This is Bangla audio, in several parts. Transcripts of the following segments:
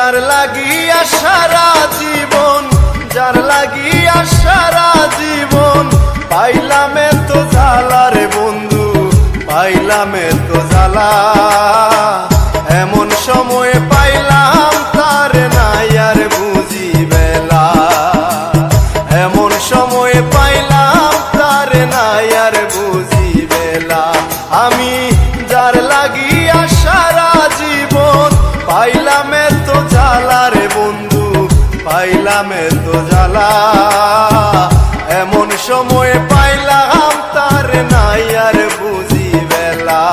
যার লাগিয়া সারা জীবন, যার লাগিয়া সারা জীবন পাইলাম এত জ্বালা রে বন্ধু, পাইলাম এত জ্বালা। এমন সময় পাইলাম তার নাই আর বুঝি বেলা, এমন সময় পাইলাম তার নাই আর বুঝি বেলা। আমি যার লাগিয়া সারা জীবন পাইলাম এত জ্বালা রে বন্ধু, পাইলাম এত জ্বালা। এমন সময় পাইলাম তার নাই আর বুঝি বেলা।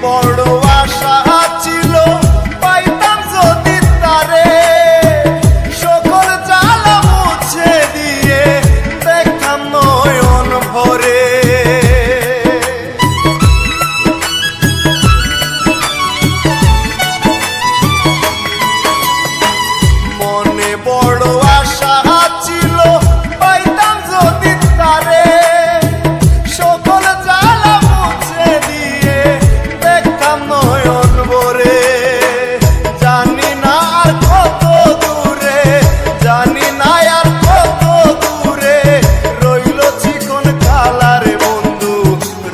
বড় আশা ছিল পাইতাম যদি তারে, সকল জ্বালা মুছে দিয়ে দেখতাম নয়ন ভরে। মনে বড় আশা ছিল পাইতাম যদি তারে, সকল জ্বালা মুছে দিয়ে নয়ন ভরে। জানি না আর কত দূরে, জানি না আর কত দূরে রইল চিকন কালা রে বন্ধু,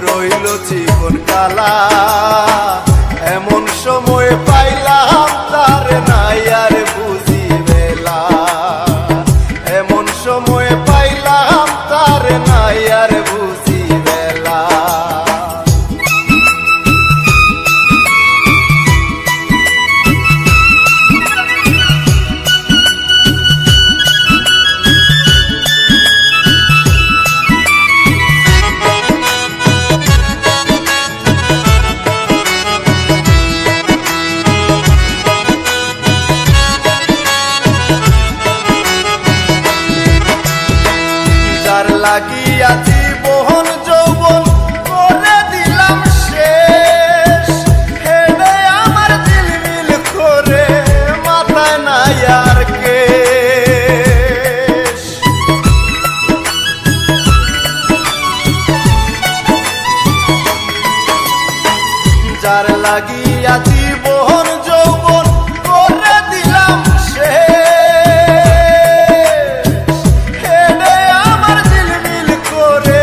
রইল চিকন কালা। এমন সময় পাইলাম তার নাই আর বুঝি বেলা, এমন সময় পাইলাম তার নাই আর বুঝি বেলা। যার লাগিয়া জীবন যৌবন করে দিলাম শেষ, হেডে আমার ঝিলমিল করে মাথায় নাই আর কেশ। যার লাগিয়া জীবন যৌবন করে দিলাম শেষ, হেডে আমার ঝিলমিল করে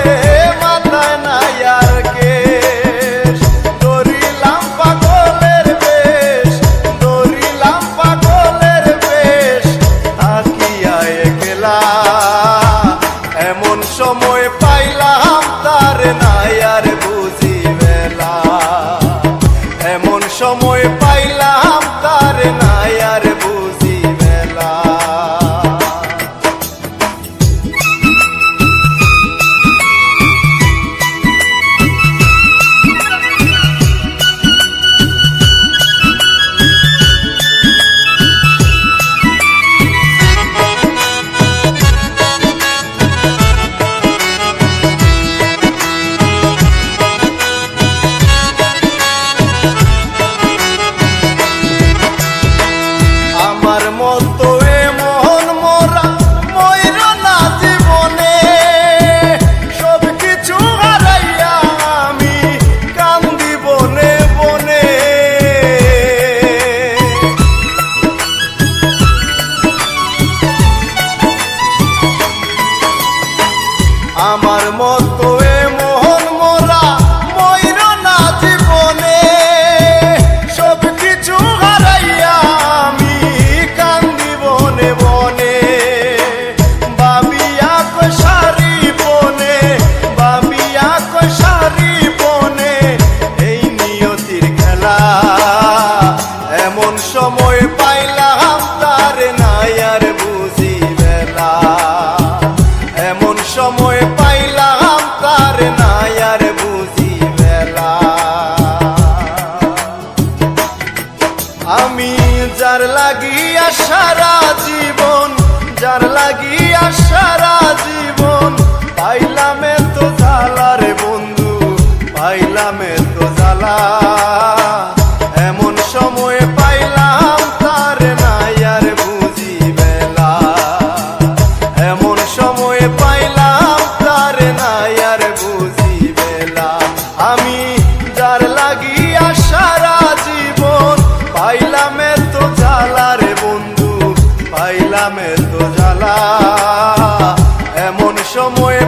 পাইলাম এত জ্বালা, এমন সময়ে